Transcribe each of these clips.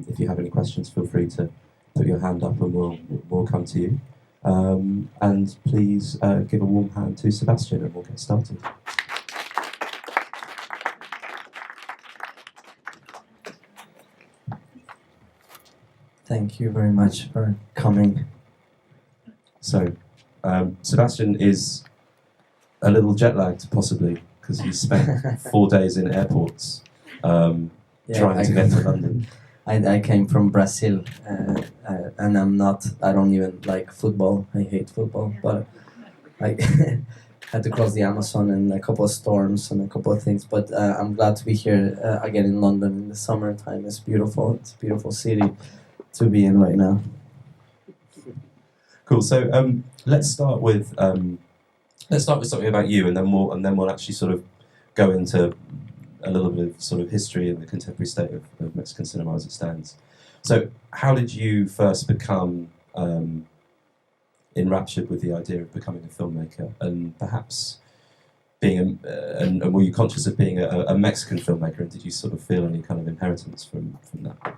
if you have any questions, feel free to put your hand up and we'll come to you. And please give a warm hand to Sebastian and we'll get started. Thank you very much for coming. So, Sebastian is a little jet-lagged, possibly, because he spent 4 days in airports trying to get to London. I came from Brazil, and I don't even like football. I hate football, but I had to cross the Amazon and a couple of storms and a couple of things. But I'm glad to be here again in London in the summertime. It's beautiful. It's a beautiful city to be in right now. Cool. So let's start with something about you, and then we'll actually sort of go into a little bit of sort of history and the contemporary state of Mexican cinema as it stands. So, how did you first become enraptured with the idea of becoming a filmmaker, and perhaps being and were you conscious of being a Mexican filmmaker, and did you sort of feel any kind of inheritance from that?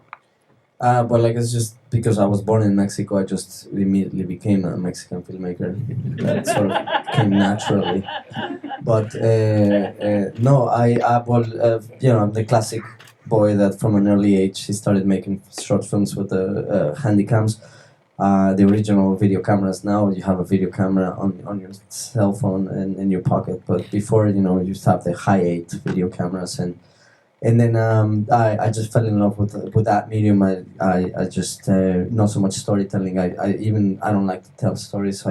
Well, like it's just because I was born in Mexico, I just immediately became a Mexican filmmaker. That sort of came naturally. But no, I'm the classic boy that from an early age he started making short films with the handycams, the original video cameras. Now you have a video camera on your cell phone and in your pocket, but before you used to have the high-8 video cameras and then I just fell in love with that medium. I just not so much storytelling. I don't like to tell stories.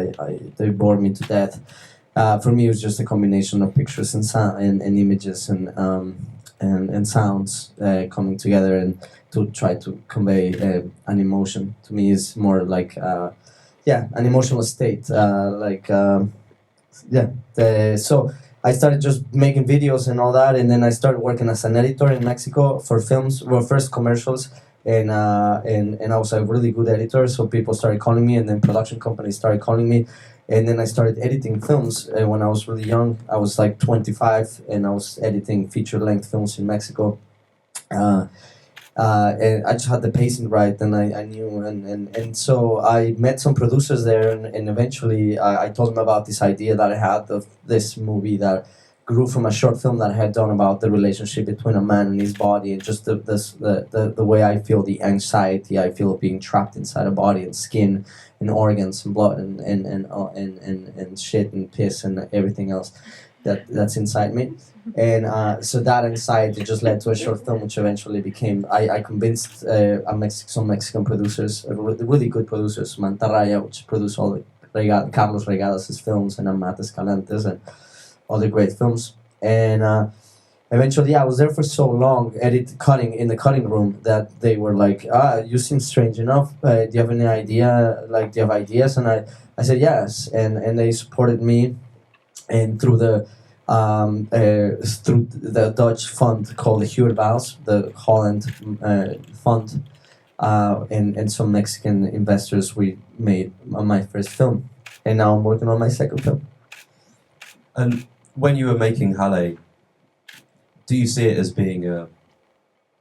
They bore me to death. For me, it was just a combination of pictures and sound and images and sounds coming together and to try to convey an emotion. To me, is more like an emotional state. So. I started just making videos and all that, and then I started working as an editor in Mexico for films. Well, first commercials, and I was a really good editor, so people started calling me, and then production companies started calling me, and then I started editing films. And when I was really young, I was like 25, and I was editing feature-length films in Mexico. And I just had the pacing right, and I knew, and so I met some producers there, and eventually I told them about this idea that I had of this movie that grew from a short film that I had done about the relationship between a man and his body, and just the way I feel, the anxiety I feel of being trapped inside a body and skin and organs and blood and shit and piss and everything else that's inside me. And so that anxiety just led to a short film, which eventually became. I convinced some Mexican producers, really good producers, Mantarraya, which produced all the Carlos Regadas' films, and Amat Escalante's, and all the great films. And eventually, I was there for so long, cutting in the cutting room, that they were like, you seem strange enough. Do you have any idea? Like, do you have ideas? And I said yes, and they supported me, and through the Dutch fund called the Huurbaals, the Holland fund, and some Mexican investors, we made my first film, and now I'm working on my second film. And when you were making Halle, do you see it as being a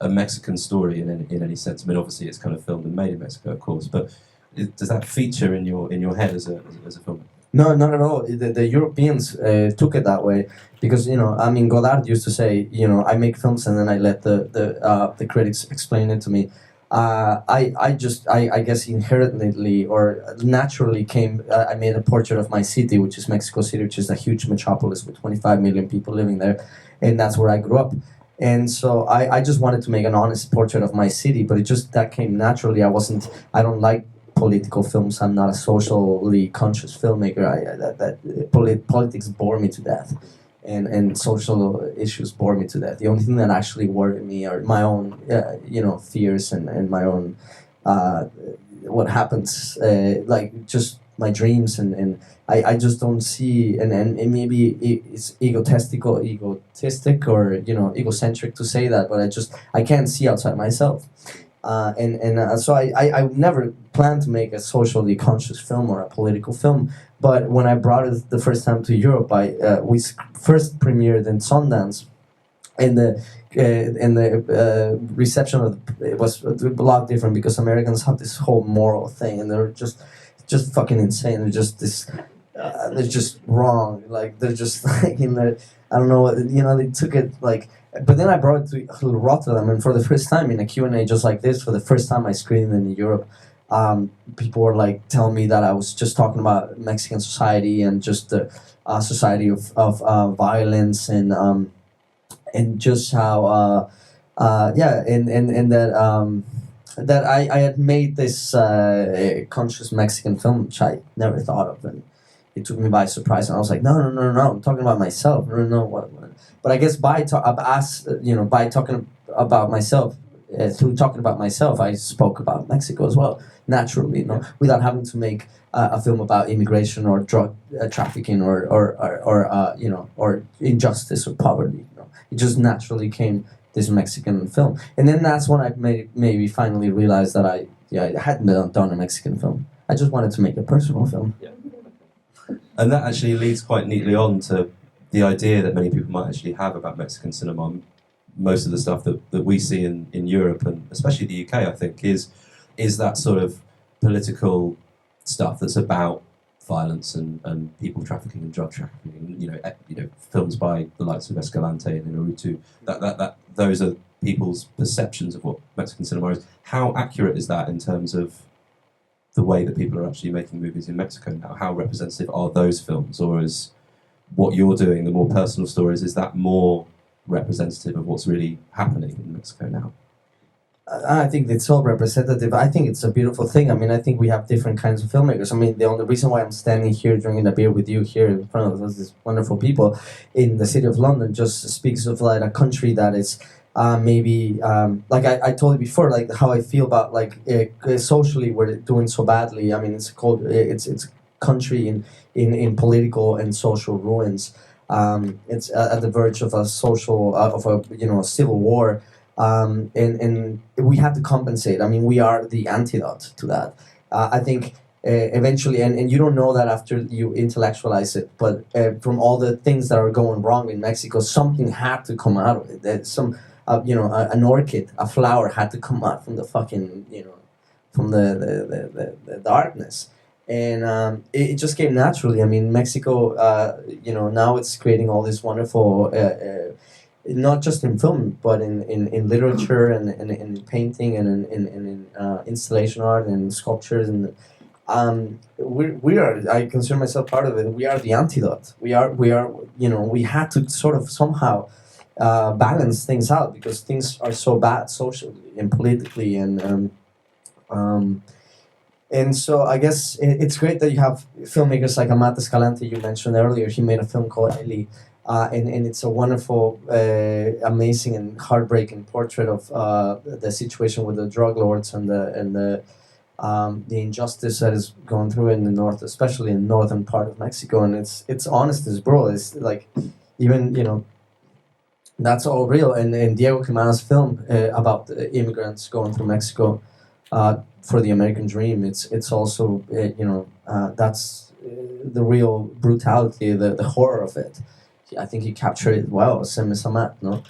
Mexican story in any sense? I mean, obviously it's kind of filmed and made in Mexico, of course, but does that feature in your head as a film? No, not at all. The Europeans took it that way because Godard used to say, I make films and then I let the critics explain it to me. I guess inherently or naturally I made a portrait of my city, which is Mexico City, which is a huge metropolis with 25 million people living there, and that's where I grew up. And so I just wanted to make an honest portrait of my city, but that came naturally. I don't like political films. I'm not a socially conscious filmmaker. Politics bore me to death, and social issues bore me to death. The only thing that actually worried me are my own, fears and my own what happens, like just my dreams, and I just don't see, and maybe it's egotistic or egocentric to say that, but I can't see outside myself. So I never planned to make a socially conscious film or a political film, but when I brought it the first time to Europe, we first premiered in Sundance, and the reception of it was a lot different because Americans have this whole moral thing, and they're just fucking insane. They're just this. They're just wrong. Like they're just like I don't know what they took it like. But then I brought it to Rotterdam, and for the first time in a Q&A just like this, for the first time I screened in Europe, people were like telling me that I was just talking about Mexican society and just the society of violence and just how and that I had made this conscious Mexican film which I never thought of, and it took me by surprise, and I was like, no, I'm talking about myself. No, what? But I guess by talking about myself, through talking about myself, I spoke about Mexico as well, naturally, without having to make a film about immigration or drug trafficking or injustice or poverty. It just naturally came this Mexican film, and then that's when I maybe finally realized that I hadn't done a Mexican film. I just wanted to make a personal film. Yeah. And that actually leads quite neatly on to the idea that many people might actually have about Mexican cinema. Most of the stuff that we see in Europe, and especially the UK, I think, is that sort of political stuff that's about violence and people trafficking and drug trafficking. Films by the likes of Escalante and Inarritu. That those are people's perceptions of what Mexican cinema is. How accurate is that in terms of the way that people are actually making movies in Mexico now? How representative are those films, or is what you're doing, the more personal stories, is that more representative of what's really happening in Mexico now? I think it's all representative. I think it's a beautiful thing. I mean, I think we have different kinds of filmmakers. I mean, the only reason why I'm standing here drinking a beer with you here in front of us, these wonderful people in the city of London, just speaks of like a country that is maybe like I told you before, like how I feel about like socially we're doing so badly. I mean, it's a country in political and social ruins. It's at the verge of a civil war. And we have to compensate. I mean, we are the antidote to that. I think eventually, and you don't know that after you intellectualize it, but from all the things that are going wrong in Mexico, something had to come out of it. An orchid, a flower had to come out from the fucking, from the darkness. And it just came naturally. I mean, Mexico, now it's creating all this wonderful not just in film, but in literature and in painting and in installation art and sculptures, and we are. I consider myself part of it. We are the antidote. We are. We had to sort of somehow balance things out because things are so bad socially and politically, and so I guess it's great that you have filmmakers like Amat Escalante you mentioned earlier. He made a film called Eli. And it's a wonderful, amazing and heartbreaking portrait of the situation with the drug lords and the injustice that is going through in the north, especially in the northern part of Mexico. And it's honest as bro. It's like even that's all real. And Diego Quimana's film about the immigrants going through Mexico for the American dream. It's also that's the real brutality, the horror of it. I think he captured it well, same as Amat, no?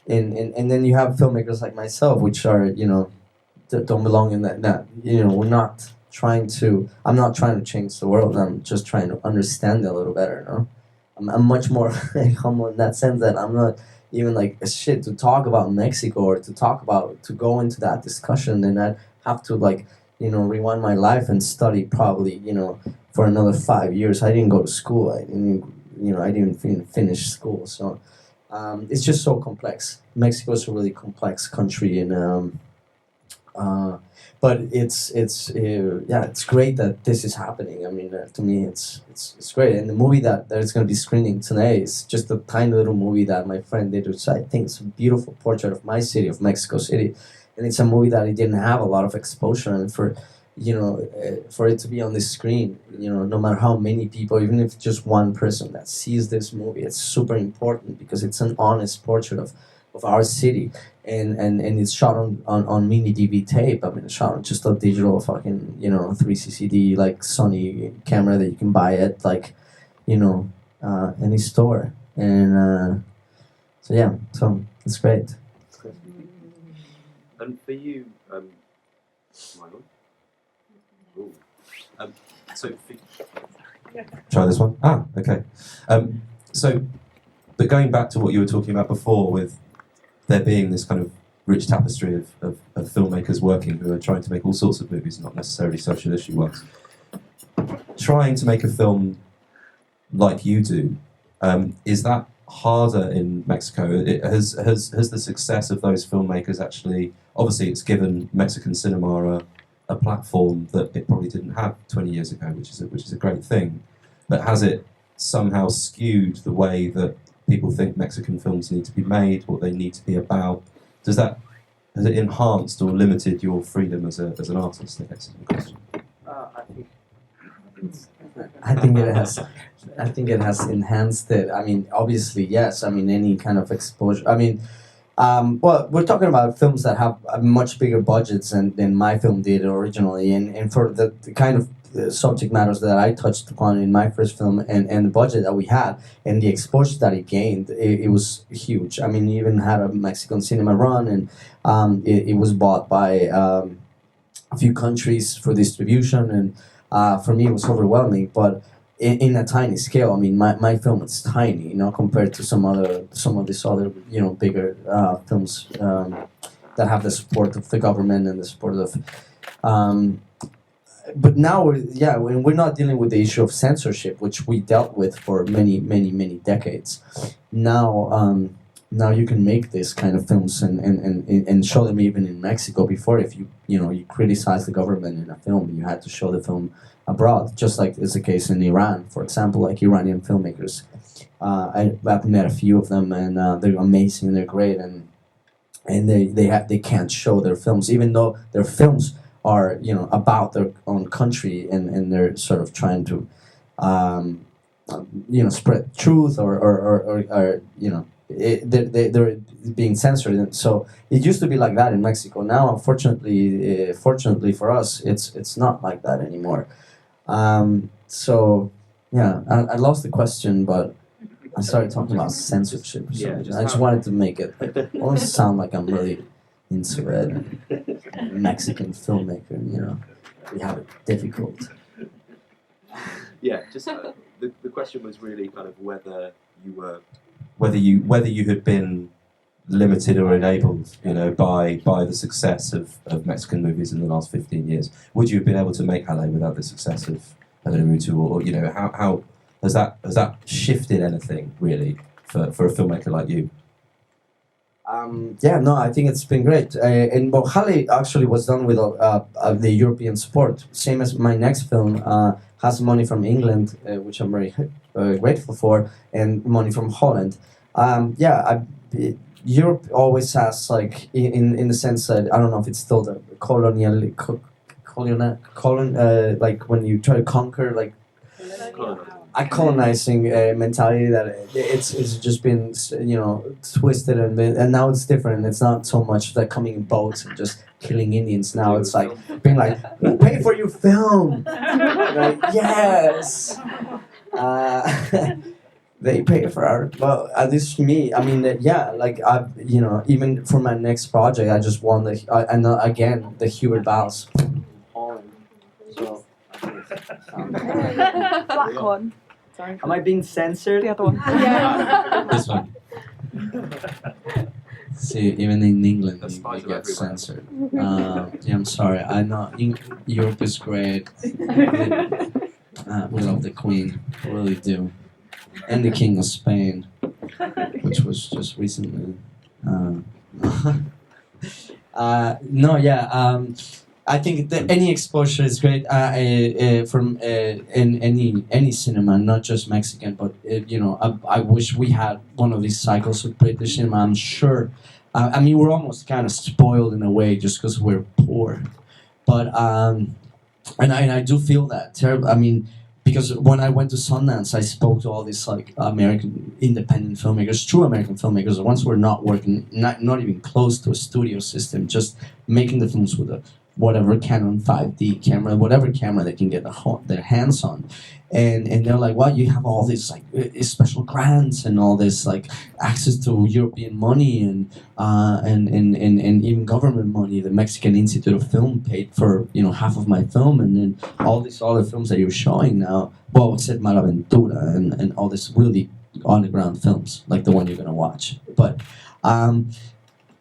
And then you have filmmakers like myself, which are, that don't belong in that we're not trying to, I'm not trying to change the world, I'm just trying to understand it a little better, no? I'm much more humble in that sense that I'm not even like shit to talk about Mexico or to go into that discussion, and I have to rewind my life and study probably, for another 5 years. I didn't go to school, I didn't even finish school, so it's just so complex. Mexico is a really complex country, and but it's great that this is happening. I mean, to me, it's great. And the movie that it's going to be screening today is just a tiny little movie that my friend did, which I think is a beautiful portrait of my city, of Mexico City, and it's a movie that it didn't have a lot of exposure, and for it to be on the screen, no matter how many people, even if just one person that sees this movie, it's super important because it's an honest portrait of our city, and it's shot on mini DV tape. I mean, it's shot on just a digital fucking 3CCD like Sony camera that you can buy at any store, and So yeah, so it's great. And for you, am I on? Ooh. So try this one. Ah, okay. So, but going back to what you were talking about before, with there being this kind of rich tapestry of filmmakers working who are trying to make all sorts of movies, not necessarily social issue ones. Trying to make a film like you do, is that harder in Mexico? Has the success of those filmmakers actually, obviously it's given Mexican cinema a platform that it probably didn't have 20 years ago, which is a great thing, but has it somehow skewed the way that people think Mexican films need to be made, what they need to be about? Has it enhanced or limited your freedom as an artist, I guess is the question. I think it has. I think it has enhanced it. I mean, obviously, yes. I mean, any kind of exposure. I mean, well, we're talking about films that have much bigger budgets than my film did originally, and for the kind of subject matters that I touched upon in my first film, and the budget that we had, and the exposure that it gained, it was huge. I mean, it even had a Mexican cinema run, and it was bought by a few countries for distribution, and for me it was overwhelming, but in a tiny scale. I mean, my film is tiny, you know, compared to some of these other, you know, bigger films that have the support of the government and the support of. But now, we're not dealing with the issue of censorship, which we dealt with for many decades. Now you can make this kind of films and show them even in Mexico. Before, if you criticize the government in a film, you had to show the film abroad, just like is the case in Iran, for example, like Iranian filmmakers. I've met a few of them, and they're amazing, they're great, and they can't show their films, even though their films are, you know, about their own country, and they're sort of trying to you know, spread truth or you know, they're being censored. And so it used to be like that in Mexico. Now, unfortunately, fortunately for us, it's not like that anymore. So yeah, I lost the question, but I started talking about censorship. So yeah, I just wanted to make it almost sound like I'm really into it. Mexican filmmaker, you know, we have it difficult. Yeah, just the question was really kind of whether you had been limited or enabled, you know, by the success of Mexican movies in the last 15 years. Would you have been able to make Halle without the success of Naruto, or you know, how has that shifted anything really for a filmmaker like you? Yeah, no, I think it's been great. And well, Halle actually was done with the European support, same as my next film. Has money from England, which I'm very grateful for, and money from Holland. Europe always has, like, in the sense that, I don't know if it's still the like when you try to conquer, like a colonizing mentality, that it's just been, you know, twisted, and now it's different. It's not so much like coming in boats and just killing Indians. Now it's like being like, we'll pay for your film. Like, yes. They pay for our, well, at least me. I mean, yeah, like you know, even for my next project, I just won again the Hubert Bowles. So. Black one. Sorry. Am I being censored? The other one. Yeah. This one. See, even in England, we get censored. Yeah, I'm sorry. I know Europe is great. We love the Queen, we really do, and the King of Spain, which was just recently. I think that any exposure is great from in any cinema, not just Mexican, but you know, I wish we had one of these cycles of British cinema. I'm sure. I mean, we're almost kind of spoiled in a way just because we're poor, but and I do feel that terrible. I mean, because when I went to Sundance, I spoke to all these like American independent filmmakers, true American filmmakers, the ones who were not working, not even close to a studio system, just making the films with whatever Canon 5D camera, whatever camera they can get their hands on. And they're like, well, you have all these like special grants and all this like access to European money and even government money. The Mexican Institute of Film paid for half of my film, and then all these other films that you're showing now. Well, except Malaventura and all these really underground films like the one you're gonna watch. But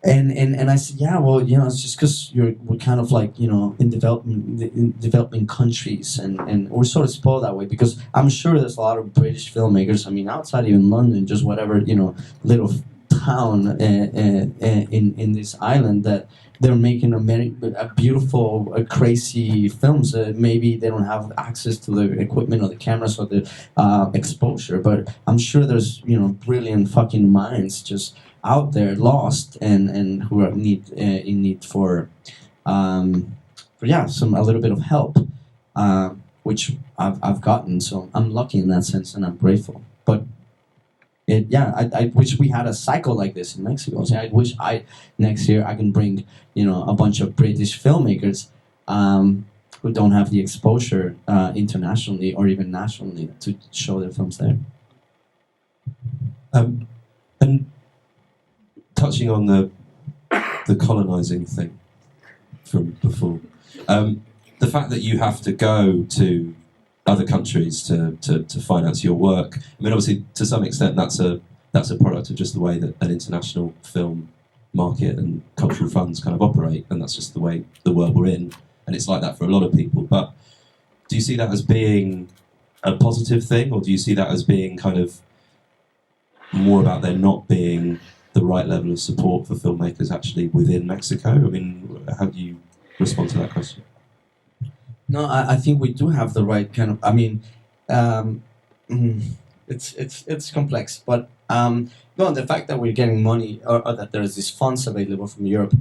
and I said, yeah, well, it's just because we're kind of like, in developing countries, and we're sort of spoiled that way, because I'm sure there's a lot of British filmmakers, I mean, outside even London, just whatever, little town in this island, that they're making a beautiful, crazy films. Maybe they don't have access to the equipment or the cameras or the exposure, but I'm sure there's, brilliant fucking minds just out there lost and who are in need for a little bit of help, which I've gotten, so I'm lucky in that sense and I'm grateful. But I wish we had a cycle like this in Mexico. So I wish next year I can bring a bunch of British filmmakers who don't have the exposure internationally or even nationally to show their films there. And touching on the colonizing thing from before, the fact that you have to go to other countries to finance your work. I mean, obviously, to some extent, that's a product of just the way that an international film market and cultural funds kind of operate, and that's just the way the world we're in, and it's like that for a lot of people. But do you see that as being a positive thing, or do you see that as being kind of more about there not being the right level of support for filmmakers actually within Mexico? I mean, how do you respond to that question? No, I think we do have the right kind of. I mean, it's complex, but no, the fact that we're getting money, or that there's these funds available from Europe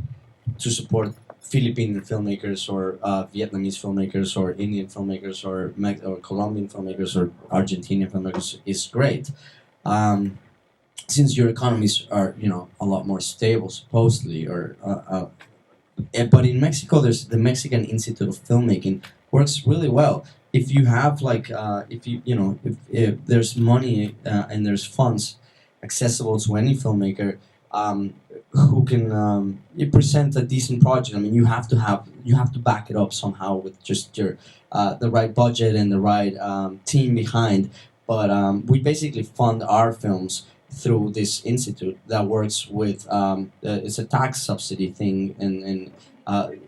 to support Philippine filmmakers or Vietnamese filmmakers or Indian filmmakers or Colombian filmmakers or Argentinian filmmakers is great. Since your economies are a lot more stable supposedly, but in Mexico there's the Mexican Institute of Filmmaking works really well. If you have like if there's money and there's funds accessible to any filmmaker who can present a decent project. I mean, you have to back it up somehow with just your the right budget and the right team behind. But we basically fund our films through this institute that works with it's a tax subsidy thing, and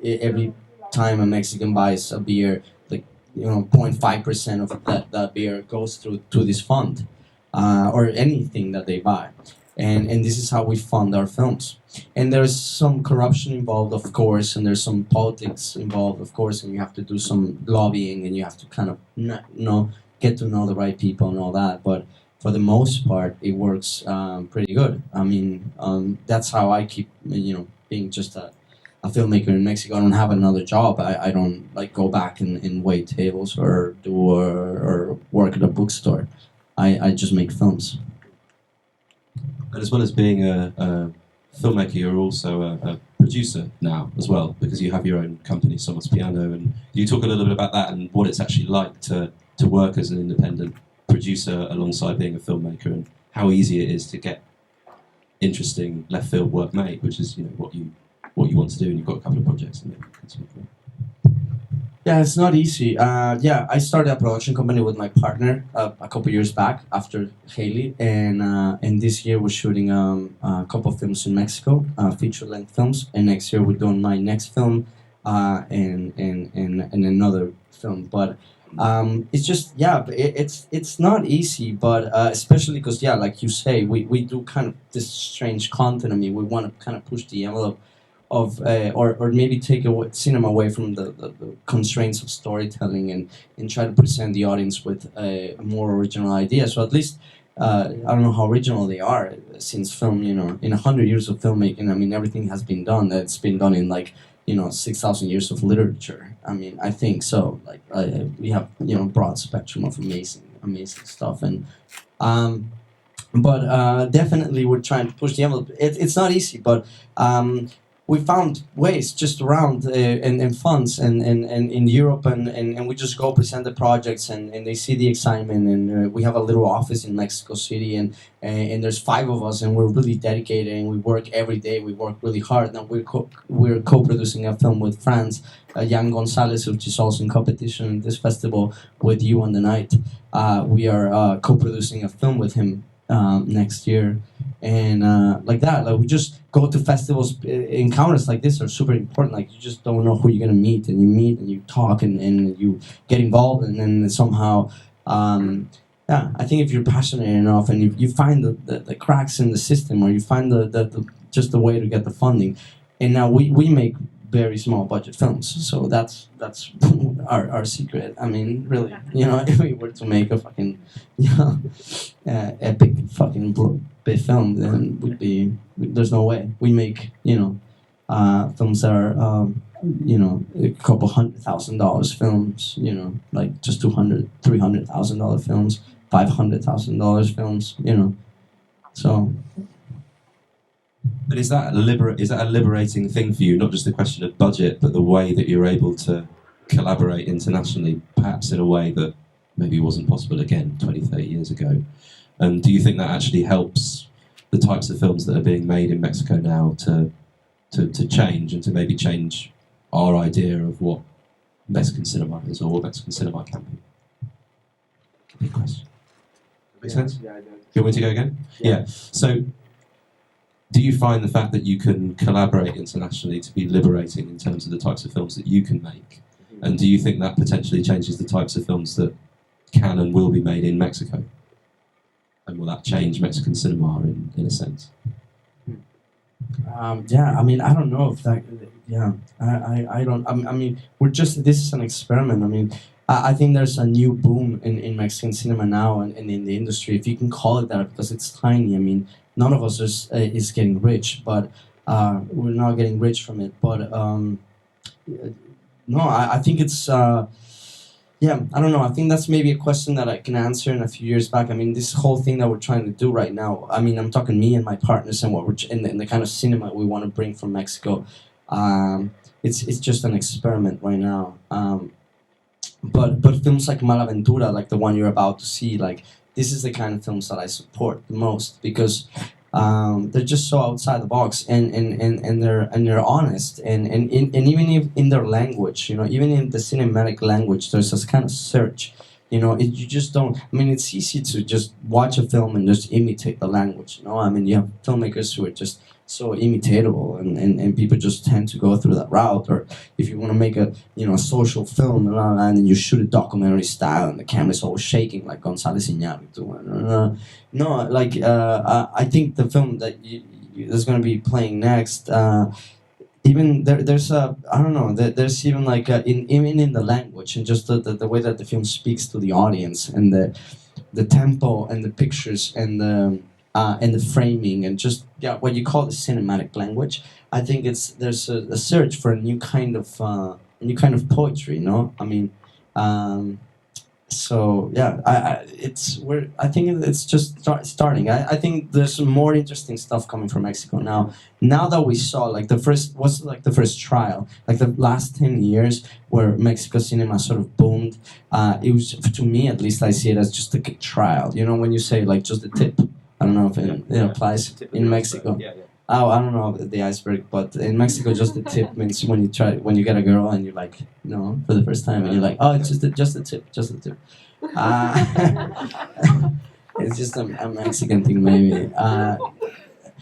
every time a Mexican buys a beer, like 0.5% of that beer goes through to this fund, or anything that they buy, and this is how we fund our films. And there's some corruption involved, of course, and there's some politics involved, of course, and you have to do some lobbying, and you have to kind of get to know the right people and all that. But for the most part, it works pretty good. I mean, that's how I keep being just a filmmaker in Mexico. I don't have another job. I don't like go back and wait tables or do or work at a bookstore. I just make films. And as well as being a filmmaker, you're also a producer now as well, because you have your own company, Somos Piano. And you talk a little bit about that and what it's actually like to work as an independent producer alongside being a filmmaker, and how easy it is to get interesting left field work made, which is what you want to do, and you've got a couple of projects in there. Yeah, it's not easy. I started a production company with my partner a couple years back after Haley, and this year we're shooting a couple of films in Mexico, feature-length films, and next year we're doing my next film and another film. But it's just it's not easy, but especially because like you say, we do kind of this strange content. I mean, we want to kind of push the envelope of or maybe take cinema away from the constraints of storytelling and try to present the audience with a more original idea. So at least I don't know how original they are, since film, in 100 years of filmmaking, I mean, everything has been done. That's been done in 6,000 years of literature. I mean, I think so. Like we have broad spectrum of amazing stuff, and but definitely we're trying to push the envelope. It's not easy, but we found ways just around and funds and in Europe and we just go present the projects and they see the excitement and we have a little office in Mexico City and there's 5 of us and we're really dedicated and we work every day. We work really hard. Now we're co-producing a film with France, Jan Gonzalez, which is also in competition in this festival with You on the Night. We are co-producing a film with him next year, and like that, like we just go to festivals. Encounters like this are super important. Like you just don't know who you're gonna meet, and you meet and you talk and you get involved, and then somehow. Yeah, I think if you're passionate enough and you find the cracks in the system, or you find the just the way to get the funding, and now we make very small budget films, so that's our secret. I mean, really, if we were to make a fucking epic fucking big film, then there's no way. We make films that are a couple $100,000 films, like just $300,000 films, $500,000 films, so. But is that a liberating thing for you? Not just the question of budget, but the way that you're able to collaborate internationally, perhaps in a way that maybe wasn't possible again 20, 30 years ago. Do you think that actually helps the types of films that are being made in Mexico now to change and to maybe change our idea of what Mexican cinema is or what Mexican cinema can be? Big question. Make sense? Yeah, I do. You want me to go again? Yeah. So, do you find the fact that you can collaborate internationally to be liberating in terms of the types of films that you can make? And do you think that potentially changes the types of films that can and will be made in Mexico? And will that change Mexican cinema in a sense? Yeah, I mean, I don't know if that. Yeah, I don't. I mean, this is an experiment. I mean, I think there's a new boom in Mexican cinema now and in the industry, if you can call it that, because it's tiny. I mean, none of us is getting rich, but we're not getting rich from it. But no, I think it's. Yeah, I don't know. I think that's maybe a question that I can answer in a few years back. I mean, this whole thing that we're trying to do right now. I mean, I'm talking me and my partners and what we're in the kind of cinema we want to bring from Mexico. It's just an experiment right now. But films like Malaventura, like the one you're about to see, like this is the kind of films that I support the most because they're just so outside the box and they're honest and even if in their language, even in the cinematic language, there's this kind of search. You just don't. I mean, it's easy to just watch a film and just imitate the language. I mean, you have filmmakers who are just so imitatable, and people just tend to go through that route. Or if you want to make a social film and you shoot it documentary style and the camera's always shaking like González Iñárritu. No, like I think the film that is going to be playing next. Even there's a I don't know. There's even like even in the language and just the way that the film speaks to the audience and the tempo and the pictures and the framing and just what you call the cinematic language. I think there's a search for a new kind of poetry. I mean, so yeah, I think it's just starting. I think there's more interesting stuff coming from Mexico now. Now that we saw like the first trial, like the last 10 years where Mexico cinema sort of boomed. It was, to me at least, I see it as just a trial. You say like just the tip. I don't know if it applies in Mexico. Yeah. Oh, I don't know the iceberg, but in Mexico, just the tip means when you get a girl and you're like, for the first time, and you're like, oh, it's just the tip. It's just a Mexican thing, maybe.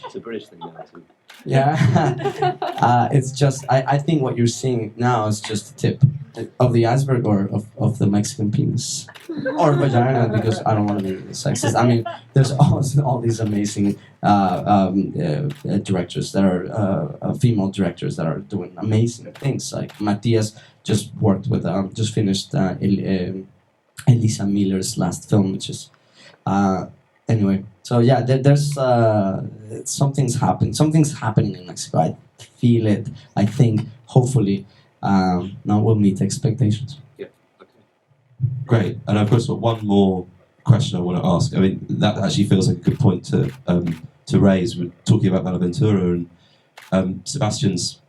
It's a British thing now too. Yeah, it's just I think what you're seeing now is just the tip of the iceberg or of the Mexican penis or vagina, because I don't want to be sexist. I mean, there's all these amazing directors that are female directors that are doing amazing things. Like Matias just finished Elisa Miller's last film, which is anyway. So yeah, there's something's happening in Mexico. I feel it. I think hopefully now we'll meet expectations. Yeah. Okay. Great. And I've got one more question I want to ask. I mean, that actually feels like a good point to raise. We're talking about Malaventura, and Sebastian's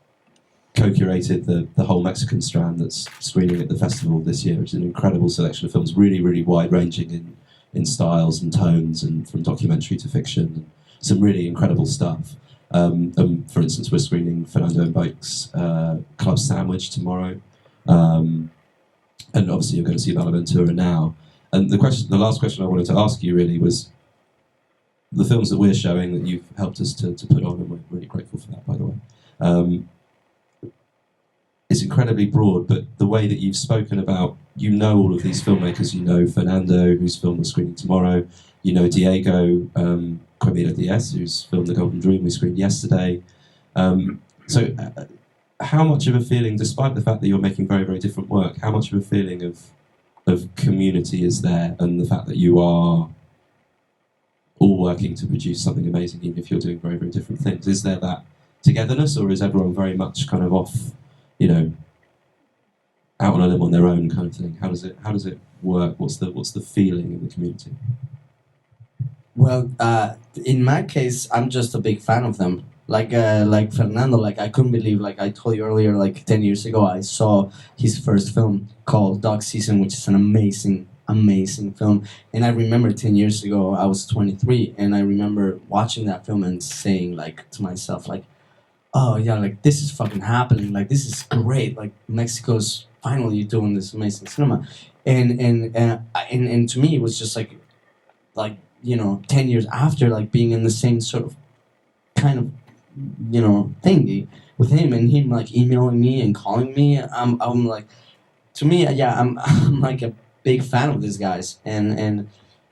co-curated the whole Mexican strand that's screening at the festival this year. It's an incredible selection of films, really, really wide-ranging in styles and tones, and from documentary to fiction, and some really incredible stuff. For instance, we're screening Fernando Mbake's Club Sandwich tomorrow, and obviously you're going to see Bonaventura now. And the last question I wanted to ask you really was the films that we're showing that you've helped us to put on, and we're really grateful for that, by the way. It's incredibly broad, but the way that you've spoken about, you know all of these filmmakers, you know Fernando, whose film we're screening tomorrow, you know Diego Quimera Diaz, whose film The Golden Dream we screened yesterday. So how much of a feeling, despite the fact that you're making very, very different work, how much of a feeling of community is there, and the fact that you are all working to produce something amazing, even if you're doing very, very different things? Is there that togetherness, or is everyone very much kind of off, you know, out on a limb on their own kind of thing? How does it work? What's the feeling in the community? Well, in my case, I'm just a big fan of them. Like Fernando, like I couldn't believe, like I told you earlier, like 10 years ago, I saw his first film called Dog Season, which is an amazing film. And I remember 10 years ago, I was 23, and I remember watching that film and saying, like, to myself, like, oh yeah, like this is fucking happening, like this is great, like Mexico's finally doing this amazing cinema. And to me it was just like you know, 10 years after, like being in the same sort of kind of, you know, thingy with him, and him like emailing me and calling me. I'm like, to me, yeah, I'm like a big fan of these guys, and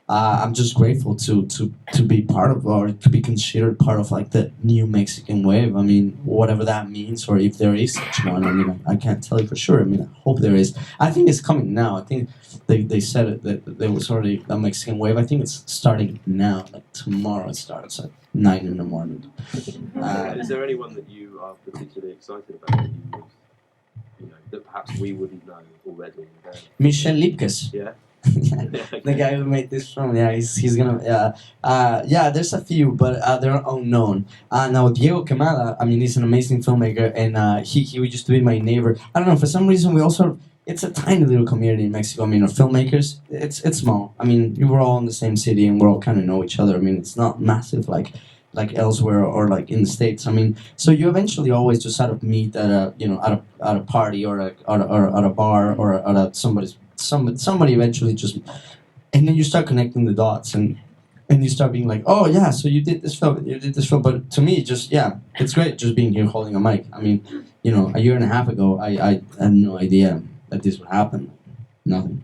I'm just grateful to be part of, or to be considered part of, like the new Mexican wave. I mean, whatever that means, or if there is such one. I mean, I can't tell you for sure. I mean, I hope there is. I think it's coming now. I think they said it, that there was already a Mexican wave. I think it's starting now. Like tomorrow it starts at 9 in the morning. Is there anyone that you are particularly excited about that you know, that perhaps we wouldn't know already? Michel Lipkes. Yeah. The guy who made this film, yeah, he's gonna, yeah, there's a few, but they're unknown. Now Diego Quemada, I mean, he's an amazing filmmaker, and he used to be my neighbor. I don't know, for some reason we also, it's a tiny little community in Mexico. I mean, of filmmakers, it's small. I mean, we were all in the same city, and we all kind of know each other. I mean, it's not massive like elsewhere, or like in the States. I mean, so you eventually always just sort of meet at a, you know, at a party, or at a bar, or at somebody eventually just, and then you start connecting the dots, and you start being like, oh yeah, so you did this film. But to me, just, yeah, it's great just being here holding a mic. I mean, you know, a year and a half ago, I had no idea that this would happen. Nothing.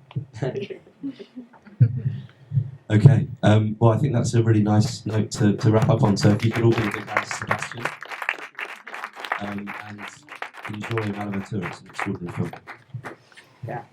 Okay, well, I think that's a really nice note to wrap up on. So if you could all be a big hand to Sebastian, and enjoy Bonaventura. It's an extraordinary film. Yeah.